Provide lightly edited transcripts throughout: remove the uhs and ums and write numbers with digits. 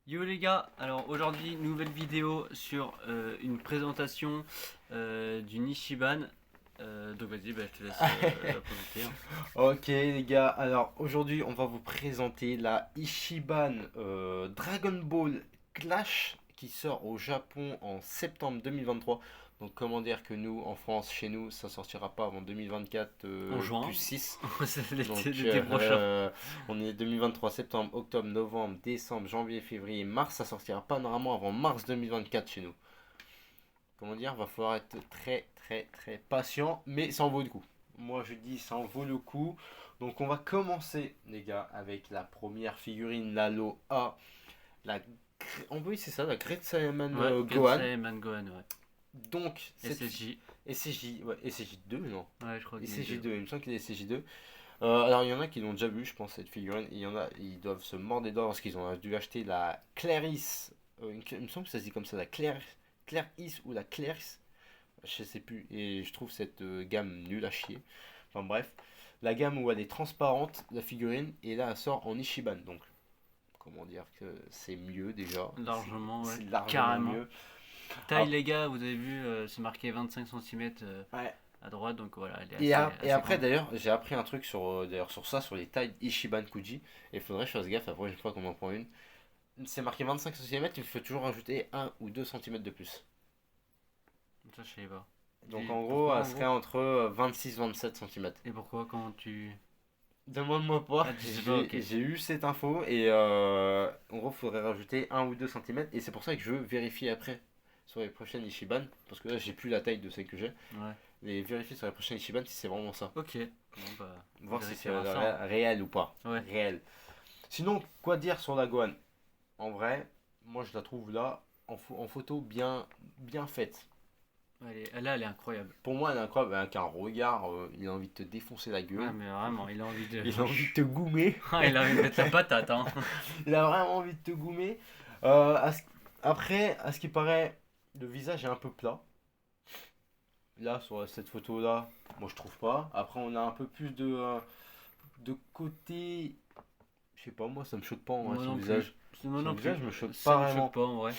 Yo les gars, alors aujourd'hui nouvelle vidéo sur une présentation d'une Ichiban. Donc vas-y, je te laisse la présenter, hein. Ok les gars, alors aujourd'hui on va vous présenter la Ichiban Dragon Ball Clash qui sort au Japon en septembre 2023. Donc comment dire que nous en France, chez nous, ça sortira pas avant 2024 En plus juin. 6. C'est Donc l'été prochain. on est 2023, septembre, octobre, novembre, décembre, janvier, février, mars. Ça sortira pas normalement avant mars 2024 chez nous. Comment dire, va falloir être très très très patient, mais ça en vaut le coup. Moi je dis ça en vaut le coup. Donc on va commencer les gars avec la première figurine, Lalo A. La, oui c'est ça, la Great Saiyaman Ouais, Gohan. Gensai Gohan, ouais. Donc cette SSJ. SCJ, ouais, SCJ2 non, Ouais, je crois qu'il est deux. SCJ2, il me semble qu'il est SCJ2. Alors il y en a qui l'ont déjà vu, je pense, cette figurine. Et il y en a, ils doivent se mordre les doigts parce qu'ils ont dû acheter la Clarice. Il me semble que ça se dit comme ça, la Clarice ou la Clarice. Je sais plus. Et je trouve cette gamme nulle à chier. Enfin bref. La gamme où elle est transparente, la figurine, et là elle sort en Ichiban. Donc, comment dire que c'est mieux déjà. Largement, ouais. C'est largement Carrément. mieux. Taille Ah, les gars, vous avez vu, c'est marqué 25 cm ouais. à droite, donc voilà, elle est Et, et assez après grande. d'ailleurs, j'ai appris un truc sur, d'ailleurs, sur ça, sur les tailles Ichiban Kuji. Et il faudrait que je fasse gaffe la prochaine fois qu'on en prend une. C'est marqué 25 cm, il faut toujours rajouter 1 ou 2 cm de plus. Ça, je sais pas. Donc en gros, Pourquoi elle en serait gros? entre 26 et 27 cm. Et pourquoi quand tu... Demande-moi pas, Ah, tu sais pas, ok. j'ai eu cette info et en gros, il faudrait rajouter 1 ou 2 cm et c'est pour ça que je veux vérifier après sur les prochaines Ichiban parce que là, j'ai plus la taille de celle que j'ai. Ouais. Et vérifier sur les prochaines Ichiban si c'est vraiment ça. Ok. Bon bah, on Voir si c'est vérifiera ça, hein. réel ou pas. Ouais. Réel. Sinon, quoi dire sur la Gohan? En vrai, moi je la trouve là en photo bien faite. Là, elle est incroyable. Pour moi, elle est incroyable avec un regard, il a envie de te défoncer la Ouais, gueule. mais vraiment, il a envie de. Il a envie de te goumer. Ah, il a envie de mettre la patate, hein. Il a vraiment envie de te goumer. Euh, à ce- Après, à ce qui paraît, le visage est un peu plat. Là, sur cette photo-là, moi je trouve pas. Après, on a un peu plus de côté. Je sais pas, moi ça me choque pas en vrai, Moi son non plus. visage. Moi Son non plus. visage me choque Ça pas me choque vraiment. pas en vrai.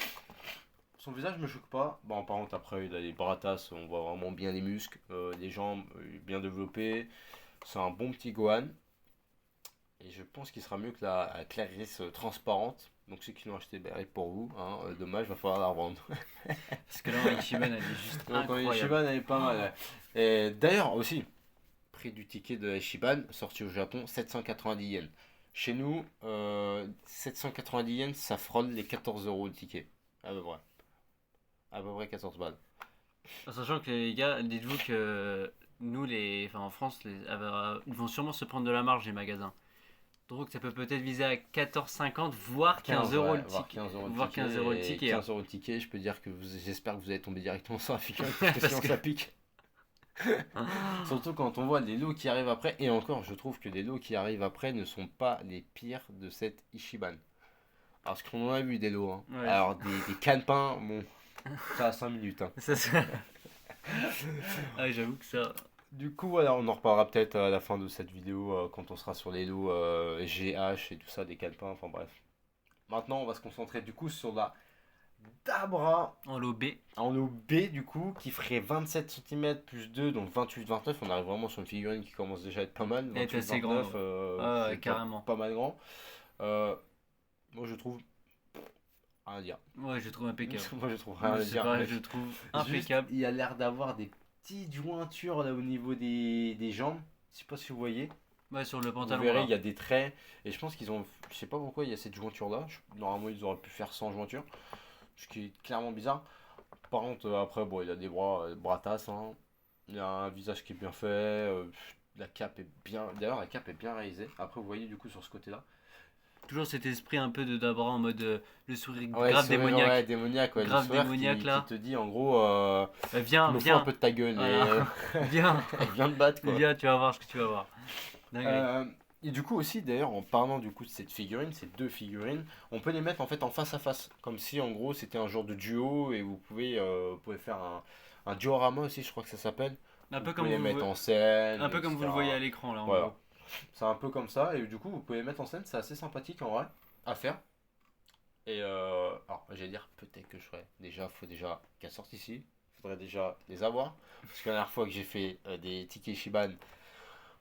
Son visage me choque pas. Bon, par contre, après, il a les bras tasses, on voit vraiment bien les muscles, les jambes bien développées. C'est un bon petit Gohan. Et je pense qu'il sera mieux que la Clarisse transparente. Donc ceux qui l'ont acheté, ben, pour vous, hein, dommage, va falloir la revendre. Parce que là, en Ichiban, elle est juste Donc en incroyable. Ichiban, elle est pas mal. Ouais. Et d'ailleurs aussi, prix du ticket de Ichiban, sorti au Japon, 790 yens. Chez nous, 790 yens, ça frôle les 14 euros le ticket. À peu près. À peu près 14 balles. En sachant que les gars, dites-vous que nous, enfin en France, ils vont sûrement se prendre de la marge les magasins. Donc ça peut peut-être viser à 14,50 voire 15 15, euros ouais, le voire ticket. 15 euros le Voire ticket. 15 euros le Et ticket, hein. 15 euros le ticket, je peux dire que j'espère que vous allez tomber directement sur la figurine, parce que Parce sinon que. ça pique. Surtout quand on voit les lots qui arrivent après. Et encore, je trouve que les lots qui arrivent après ne sont pas les pires de cette Ichiban. Parce qu'on en a vu des lots. Hein. Ouais. Alors, des cannes-pains, bon, ça a 5 minutes. Hein. Ça. Ah, j'avoue que ça. Du coup, voilà, on en reparlera peut-être à la fin de cette vidéo quand on sera sur les lots GH et tout ça, des cannes-pains, enfin bref. Maintenant, on va se concentrer du coup sur la Dabra En lot B. en lot B du coup, qui ferait 27 cm plus 2, donc 28-29. On arrive vraiment sur une figurine qui commence déjà à être pas mal. Elle est assez 28-29, grande, ouais. Ah, c'est ouais, carrément. pas mal grand. Euh, Moi je trouve rien à dire. Ouais, je trouve impeccable. Moi je trouve rien Moi, à c'est dire. pareil, Mec. je trouve Juste, impeccable. il a l'air d'avoir des petites jointures là au niveau des jambes. Je sais pas si vous voyez. Ouais, sur le Vous pantalon verrez, là. il y a des traits. Et je pense qu'ils ont. Je sais pas pourquoi il y a cette jointure là. Normalement, ils auraient pu faire sans jointure. Ce qui est clairement bizarre. Par contre, après, bon, il a des bras tasses. Hein. Il a un visage qui est bien fait. La cape est bien. D'ailleurs, la cape est bien réalisée. Après, vous voyez du coup sur ce côté-là. Toujours cet esprit un peu de Dabra en mode le sourire Ouais, le grave sourire, ouais, démoniaque. démoniaque, ouais, le Grave sourire démoniaque qui là. te dit en gros, je Viens, me fous un viens. peu de ta gueule et Voilà. Viens. viens te battre quoi. Viens, tu vas voir ce que tu vas voir. Dinguerie. Euh, et du coup aussi, d'ailleurs, en parlant du coup de cette figurine, ces deux figurines, on peut les mettre en fait en face à face, comme si en gros c'était un genre de duo et vous pouvez faire un diorama aussi, je crois que ça s'appelle. Un Vous peu comme pouvez les vous, mettre en scène, un peu comme vous le voyez etc. à l'écran là en Voilà, gros. c'est un peu comme ça et du coup vous pouvez les mettre en scène, c'est assez sympathique en vrai à faire. Et alors, j'allais dire peut-être que je ferais. Déjà, faut déjà qu'elles sortent ici. Faudrait déjà les avoir. Parce que la dernière fois que j'ai fait des tickets Shiban,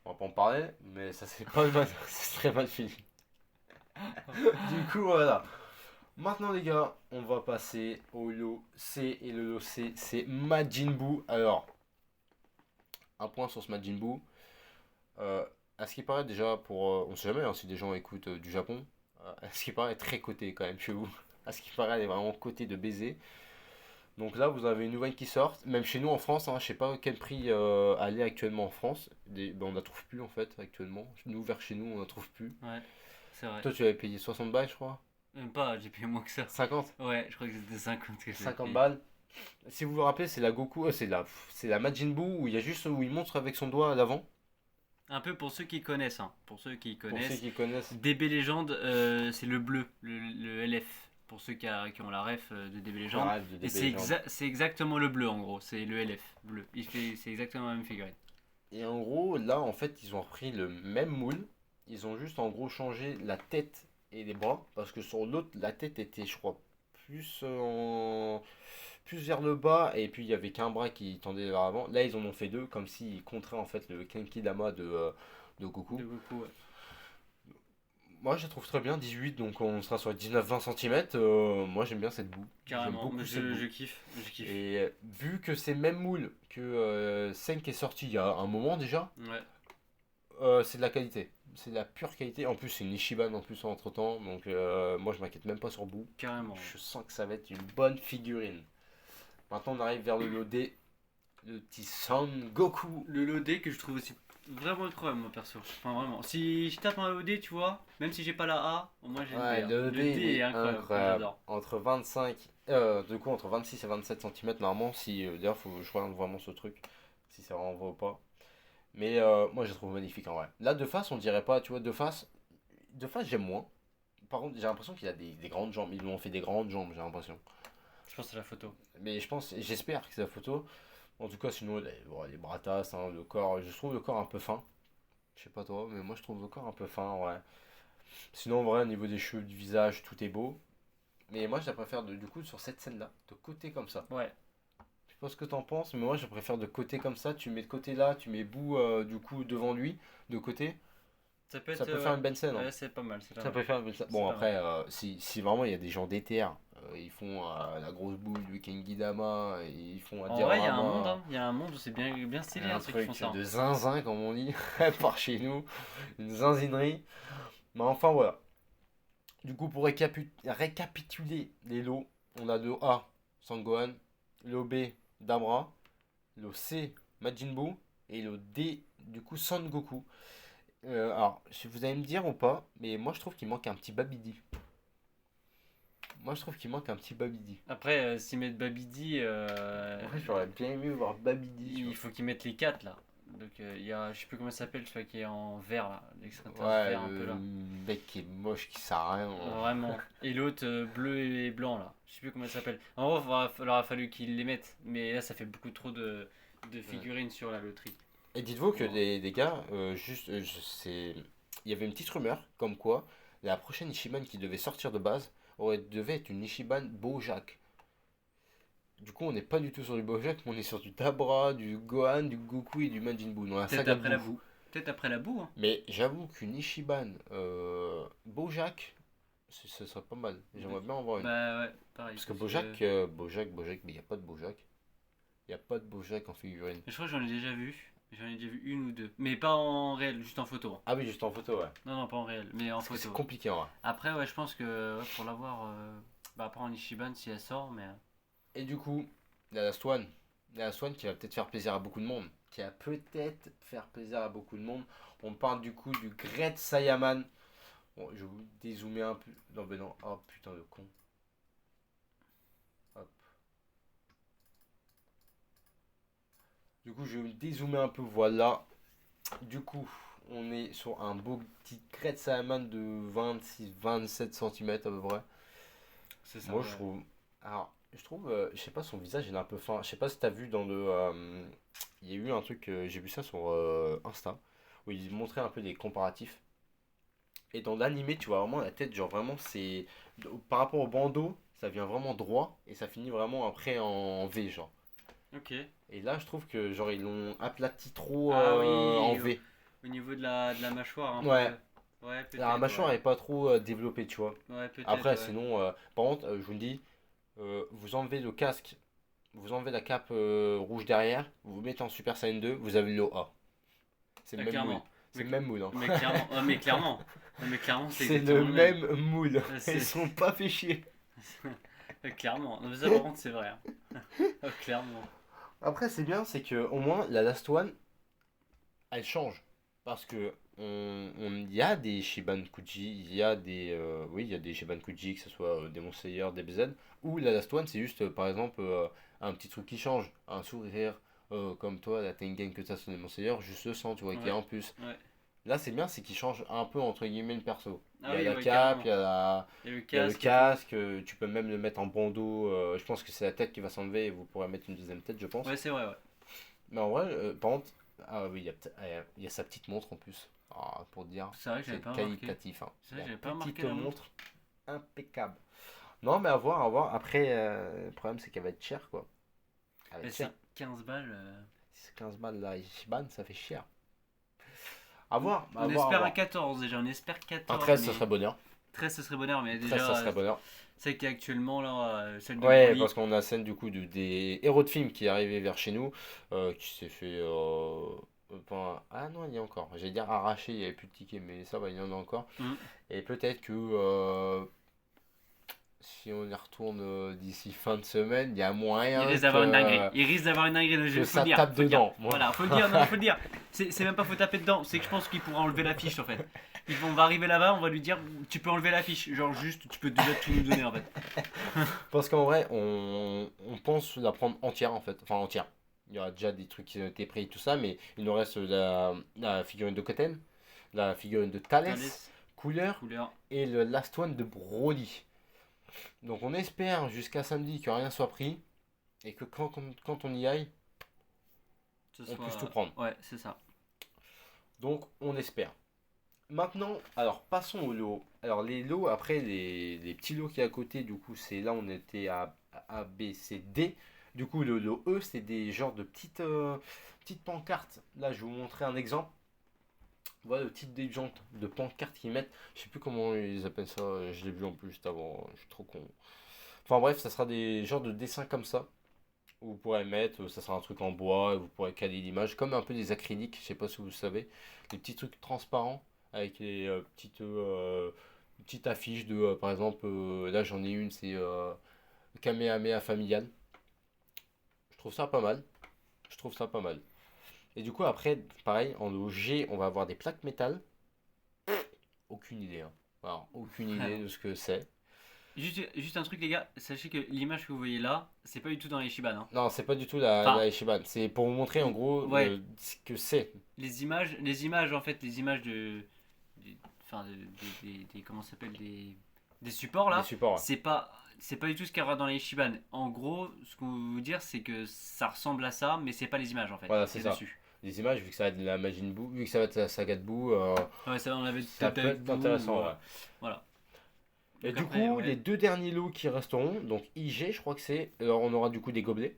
on va pas en parler, mais ça c'est pas mal, c'est très mal fini. Du coup, voilà. Maintenant, les gars, on va passer au lot C. Et le lot C, c'est Majin Buu. Alors, un point sur ce Majin Buu. À ce qui paraît, déjà, on sait jamais hein, si des gens écoutent du Japon. À ce qui paraît, très coté quand même chez vous. À ce qui paraît, elle est vraiment coté de baiser. Donc là, vous avez une nouvelle qui sort. Même chez nous en France, hein, je sais pas quel prix elle est actuellement en France. On la trouve plus en fait actuellement. Nous, vers chez nous, on la trouve plus. Ouais, c'est vrai. Toi, tu avais payé 60 balles, je crois. Même pas, j'ai payé moins que ça. 50. Ouais, je crois que c'était 50 que j'ai 50 payé. balles. Si vous vous rappelez, c'est la Goku, c'est la Majin Buu où il y a juste où il montre avec son doigt à l'avant. Un peu pour ceux qui connaissent, hein. Pour ceux qui Pour ceux connaissent. qui connaissent. DB Legend, c'est le bleu, le LF. Pour ceux qui ont la ref de DB Legend. La rêve de Et DB Legend. c'est exactement le bleu en gros, c'est le LF bleu. C'est exactement la même figurine. Et en gros, là, en fait, ils ont repris le même moule. Ils ont juste, en gros, changé la tête et les bras. Parce que sur l'autre, la tête était, je crois, plus vers le bas. Et puis, il y avait qu'un bras qui tendait vers l'avant. Là, ils en ont fait deux, comme s'ils contraient, en fait, le Kenki Dama de Goku. De Goku, ouais. Moi, je la trouve très bien, 18, donc on sera sur les 19-20 cm. Moi, j'aime bien cette boue. J'aime Carrément, beaucoup mais cette boue. je kiffe, je kiffe. Et vu que c'est même moule que Senk est sorti il y a un moment déjà, Ouais, c'est de la qualité. C'est de la pure qualité. En plus, c'est une Ichiban en plus entre temps. Donc, moi, je m'inquiète même pas sur bout. carrément. Je sens que ça va être une bonne figurine. Maintenant, on arrive vers le lot D. Le petit Son Goku. Le loadé que je trouve aussi vraiment incroyable, moi perso. Enfin, vraiment. Si je tape un loadé, tu vois, même si j'ai pas la A, au moins j'ai le Ouais, B. Hein. le D, il est est incroyable, incroyable. j'adore. Entre 25, du coup, entre 26 et 27 cm, normalement. Si, d'ailleurs, faut que je regarde vraiment ce truc. Si ça renvoie ou pas. Mais moi, je le trouve magnifique en vrai. Là, de face, on dirait pas, tu vois, de face, j'aime moins. Par contre, j'ai l'impression qu'il a des grandes jambes. Ils lui ont fait des grandes jambes, j'ai l'impression. Je pense à la photo. Mais j'espère que c'est la photo. En tout cas, sinon, les bras tasses, hein, le corps, je trouve le corps un peu fin. Je sais pas toi, mais moi je trouve le corps un peu fin, ouais. Sinon, en vrai, au niveau des cheveux, du visage, tout est beau. Mais moi, je la préfère du coup sur cette scène-là, de côté comme ça. Ouais, Je sais pas ce que t'en penses, mais moi, je préfère de côté comme ça. Tu mets de côté là, tu mets bout du coup devant lui, de côté. ça peut Ça être. peut faire une belle scène, hein. Ouais, c'est pas mal, c'est pas Ça mal. peut faire une belle scène. C'est Bon, pas mal. après, si vraiment il y a des gens déter, ils font la grosse boule du Kengi Dama, ils font un En vrai, il y a un diorama. monde, hein. Il y a un monde où c'est bien, bien stylé, Un hein, ceux qui truc font ça. Hein. de zinzin, comme on dit, par chez nous. Une zinzinerie. Mais enfin, voilà. Du coup, pour récapituler les lots, on a le A, Sangohan, le B, Dabra, le C, Majin Buu, et le D, du coup, Son Goku. Alors, si vous allez me dire ou pas, mais moi je trouve qu'il manque un petit Babidi. Moi je trouve qu'il manque un petit Babidi. Après, s'ils mettent Babidi, Moi j'aurais bien aimé voir Babidi. Tu il faut qu'ils mettent les 4 là. Donc, il y a, je sais plus comment ça s'appelle, celui qui est en vert là, l'extraterrestre Ouais, vert un peu le là. mec qui est moche, qui sert à rien. Vraiment. Et l'autre bleu et blanc là. Je sais plus comment ça s'appelle. En gros, il aura fallu qu'ils les mettent. Mais là, ça fait beaucoup trop de figurines sur la loterie. Et dites-vous que Bon. des gars, juste, il y avait une petite rumeur comme quoi la prochaine Ichiban qui devait sortir de base devait être une Ichiban Bojack. Du coup, on n'est pas du tout sur du Bojack, mais on est sur du Dabra, du Gohan, du Goku et du Majin Buu. Dans la Peut-être saga après la Buu. boue. Peut-être après la boue. Hein. Mais j'avoue qu'une Ichiban Bojack, ce serait pas mal. J'aimerais bien en voir une. Bah ouais, pareil. Parce que Bojack, Bojack, mais il n'y a pas de Bojack. Il n'y a pas de Bojack en figurine. Je crois que j'en ai déjà vu. J'en ai déjà vu une ou deux. Mais pas en réel, juste en photo. Hein. Ah oui, juste en photo, ouais. Non, non, pas en réel, mais en Parce que c'est photo. compliqué en vrai. Après, ouais, je pense que ouais, pour l'avoir, bah après en Ichiban si elle sort, mais Et du coup, la Last One. La Last One qui va peut-être faire plaisir à beaucoup de monde. Qui va peut-être faire plaisir à beaucoup de monde. On parle du coup du Great Saiyaman. Bon, je vais vous dézoomer un peu. Non, ben non. Oh putain de con. Hop. Du coup, je vais vous dézoomer un peu. Voilà. Du coup, on est sur un beau petit Great Saiyaman de 26-27 cm à peu près. c'est ça. Moi, Ouais. je trouve. Alors, je trouve. Je sais pas, son visage, il est un peu fin. Je sais pas si t'as vu dans le. Il y a eu un truc. J'ai vu ça sur Insta. Où ils montraient un peu des comparatifs. Et dans l'animé, tu vois vraiment la tête, genre vraiment, c'est. Par rapport au bandeau, ça vient vraiment droit et ça finit vraiment après en V, genre. Ok. Et là, je trouve que, genre, ils l'ont aplati trop Ah en oui, V. au niveau de la mâchoire un Ouais, peu. Ouais, la peut-être, mâchoire ouais. est pas trop développée, tu vois. Ouais, peut-être, Après, ouais. sinon, par contre, je vous le dis, vous enlevez le casque, vous enlevez la cape rouge derrière, vous vous mettez en Super Saiyan 2, vous avez le A. C'est le même moule. Clairement. C'est le même moule, hein. Mais clairement. Mais clairement. Mais clairement, c'est C'est le exactement le même. même moule. Ils C'est. sont pas fait chier. Clairement. Non, mais ça, par contre, c'est vrai, hein. Clairement. Après, c'est bien, c'est que au moins la Last One, elle change. Parce que il y a des Shiban Kuji, il y a des, oui, il y a des Shiban Kuji, que ce soit Demon Slayer, DBZ, ou la Last One, c'est juste, par exemple, un petit truc qui change, un sourire, comme toi, la Tengen que tu as sur Demon Slayer, juste le sang, tu vois, qui est Ouais. en plus. Ouais. Là, c'est bien, c'est qu'il change un peu, entre guillemets, le perso. Il Ah y a oui, la ouais, cape, carrément. Il y a le il y a le casque et tout. casque, tu peux même le mettre en bandeau, je pense que c'est la tête qui va s'enlever et vous pourrez mettre une deuxième tête, je pense. Ouais, c'est vrai, ouais. Mais en vrai, par contre, ah oui, il y a sa petite montre en plus. Ah, pour dire, C'est vrai que j'avais c'est pas remarqué. qualitatif, hein. C'est vrai que La j'avais pas remarqué petite la montre. montre, impeccable. Non, mais à voir, à voir. Après, le problème, c'est qu'elle va être chère, quoi. Elle va Et être c'est chère. 15 balles. Si c'est 15 balles là, Ichiban, ça fait cher. À voir, à On voir, à espère un voir. 14 déjà, on espère Un 14, 13, ça mais serait bonheur. 13 ce serait bonheur, mais 13, ça déjà, serait bonheur. celle qui est actuellement là, celle de Ouais, Broly. parce qu'on a la scène du coup des héros de film qui est arrivé vers chez nous, qui s'est fait. Ah non, il y a encore. J'allais dire arraché, il n'y avait plus de tickets, mais ça va, il y en a encore. Hmm. Et peut-être que si on y retourne d'ici fin de semaine, il y a Il moyen risque d'avoir une dinguerie. que, Il risque d'avoir une dinguerie, que faut le ça dire, tape faut le dire. dedans. Moi. Voilà, faut le dire, non, mais faut le dire. C'est même pas faut taper dedans, c'est que je pense qu'il pourra enlever la fiche en fait. On va arriver là-bas, on va lui dire tu peux enlever la fiche. Genre juste, tu peux déjà tout nous donner en fait. Parce qu'en vrai, on pense la prendre entière en fait. Enfin, entière. Il y aura déjà des trucs qui ont été pris, tout ça, mais il nous reste la figurine de Koten, la figurine de Thales, Thalès, couleur, couleur. et le last one de Broly. Donc on espère jusqu'à samedi que rien soit pris et que quand on y aille, Ce on puisse tout soit. prendre. Ouais, c'est ça. Donc on espère. Maintenant, alors passons aux lots. Alors les lots, après les petits lots qui est à côté, du coup c'est là on était à A, B, C, D. Du coup le lot E c'est des genres de petites pancartes. Là je vais vous montrer un exemple. Voilà le type des jantes de pancartes qu'ils mettent. Je sais plus comment ils appellent ça, je l'ai vu en plus juste avant, je suis trop con. Enfin bref, ça sera des genres de dessins comme ça. Où vous pourrez mettre, ça sera un truc en bois, et vous pourrez caler l'image, comme un peu des acryliques, je sais pas si vous savez, des petits trucs transparents avec les petites affiches de, par exemple, là j'en ai une, c'est Kamehameha familial. Je trouve ça pas mal. Je trouve ça pas mal. Et du coup, après, pareil, en OG, on va avoir des plaques métal. Aucune idée, hein. Alors, aucune idée de ce que c'est. Juste un truc les gars, sachez que l'image que vous voyez là, c'est pas du tout dans les Shiban, hein. Non, c'est pas du tout Enfin, la Ichiban. C'est pour vous montrer en gros ouais, ce que c'est. les images en fait, les images enfin, comment ça s'appelle, des supports Des là, supports. Ouais. c'est pas du tout ce qu'il y aura dans les Shiban. En gros, ce qu'on veut vous dire, c'est que ça ressemble à ça, mais c'est pas les images en fait, Voilà, qui c'est est ça. dessus. Des images, vu que ça va être de la Majin Buu, vu que ça va être la saga de Buu, Ouais, ça on avait ça peut-être peut avec être vous, intéressant. Ouais. voilà. Et Donc du après, coup, les ouais. deux derniers lots qui resteront, donc IG, je crois que c'est. Alors, on aura du coup des gobelets.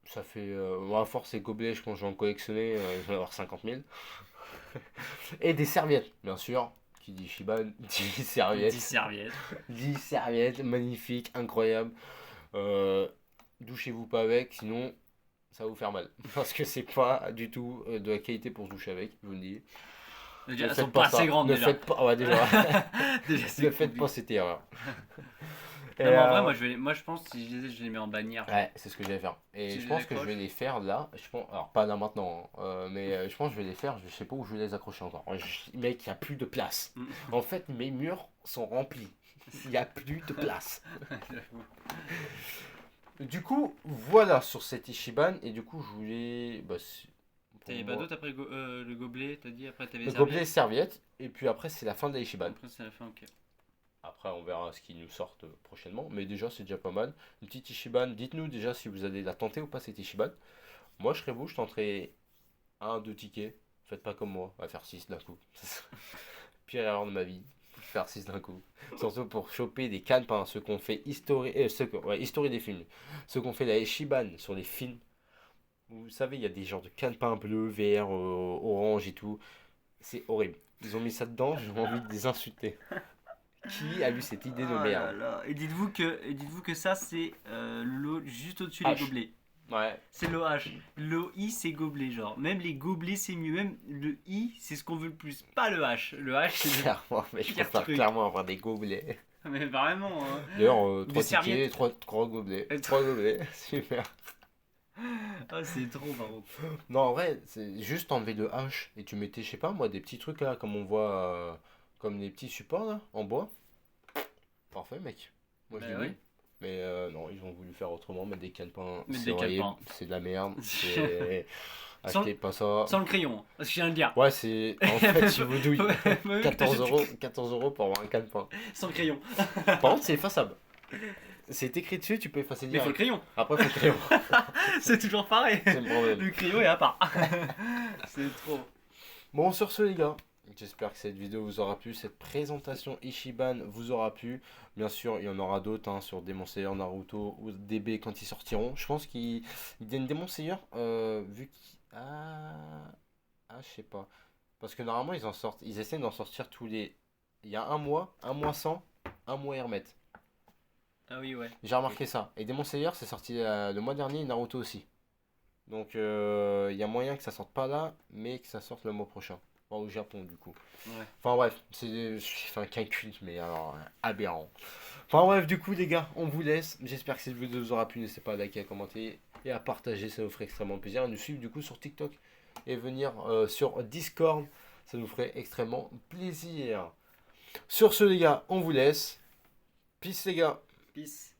Ça fait. À force, ces gobelets, je pense que je vais en collectionner, je vais en avoir 50 000. Et des serviettes, bien sûr. Qui dit Shiba, dit 10 serviettes. serviettes. 10 serviettes, magnifiques, incroyables. Euh, Douchez-vous pas avec, sinon ça va vous faire mal. Parce que c'est pas du tout de la qualité pour se doucher avec, je vous le dis. Déjà, Ne elles sont faites pas pas assez ça. grandes Ne déjà. faites pas. Ouais, déjà. Déjà, c'est Ne faites compliqué. pas cette erreur. Et, Non, mais en vrai, moi je pense que si je les ai, je les mets en bannière. Genre. ouais, c'est ce que je vais faire. Et Si je je les pense que je vais accroche. les faire là. Je pense, alors pas là maintenant, hein, mais je pense que je vais les faire. Je sais pas où je vais les accrocher encore. Mec, il n'y a plus de place. Mm. En fait, mes murs sont remplis. Il n'y a plus de place. Du coup, voilà sur cet Ichiban. Et du coup, je voulais. Bah, pour T'avais pas moi, d'autre après le gobelet, t'as dit, après t'avais le les gobelet et serviettes. serviette. Et puis après, c'est la fin de l'Ichiban. Après c'est la fin, ok. Après, on verra ce qu'ils nous sortent prochainement. Mais déjà, c'est déjà pas mal. Une petite Ichiban. Dites-nous déjà si vous allez la tenter ou pas cette Ichiban. Moi, je serais vous, je tenterai un, deux tickets. Faites pas comme moi, on va faire 6 d'un coup. pire erreur de ma vie. Faire 6 d'un coup. Surtout pour choper des calepins, ceux qu'on fait histoire des films. Ceux qu'on fait la Eshiban sur les films. Vous savez, il y a des genres de calepins bleus, verts, orange et tout. C'est horrible. Ils ont mis ça dedans, j'ai envie de les insulter. Qui a eu cette idée de Oh là merde? là. Et dites-vous que ça, c'est le lot juste au-dessus des H. gobelets. Ouais. C'est le H. Le I, c'est gobelet, genre. Même les gobelets, c'est mieux. Même le I, c'est ce qu'on veut le plus. Pas le H. Le H, c'est le Clairement, mais je pire préfère truc. clairement avoir des gobelets. Mais vraiment, hein. D'ailleurs, Des 3 serviettes. tickets, 3 gobelets. Et 3 gobelets, super. Ah, c'est trop, par contre. Non, en vrai, c'est juste enlever le H et tu mettais, je sais pas moi, des petits trucs là, comme on voit, comme des petits supports là, en bois. Parfait, mec. Moi je Bah dis ouais. oui. Mais non, ils ont voulu faire autrement, mettre des calepins. Mettre C'est des horrible, calepins. c'est de la merde. C'est. Sans, Achetez pas ça. sans le crayon, hein, parce que je viens de le dire. Ouais, c'est. En fait, tu vous douilles. Ouais, 14 t'achètes- euros, 14 euros pour avoir un calepin. Sans le crayon. Par contre, c'est effaçable. C'est écrit dessus, tu peux effacer Mais faut le direct. crayon. Après, faut le crayon. C'est toujours pareil. C'est le problème. Le crayon est à part. C'est trop. Bon, sur ce, les gars, j'espère que cette vidéo vous aura plu. Cette présentation Ichiban vous aura plu. Bien sûr, il y en aura d'autres hein, sur Demon Slayer, Naruto ou DB quand ils sortiront. Je pense qu'ils donnent Demon Slayer vu qu'ils. Je sais pas. Parce que normalement, ils en sortent. Ils essaient d'en sortir tous les. Il y a un mois sans, un mois Hermet. Ah oui, ouais. J'ai remarqué ça. Et Demon Slayer, c'est sorti le mois dernier, et Naruto aussi. Donc il y a moyen que ça sorte pas là, mais que ça sorte le mois prochain. Enfin, au Japon du coup. Ouais. Enfin bref, j'ai fait un calcul, mais alors aberrant. Enfin bref, du coup les gars, on vous laisse. J'espère que cette vidéo vous aura plu. N'hésitez pas à liker, à commenter et à partager, ça nous ferait extrêmement plaisir. Et nous suivre du coup sur TikTok et venir sur Discord, ça nous ferait extrêmement plaisir. Sur ce les gars, on vous laisse. Peace les gars. Peace.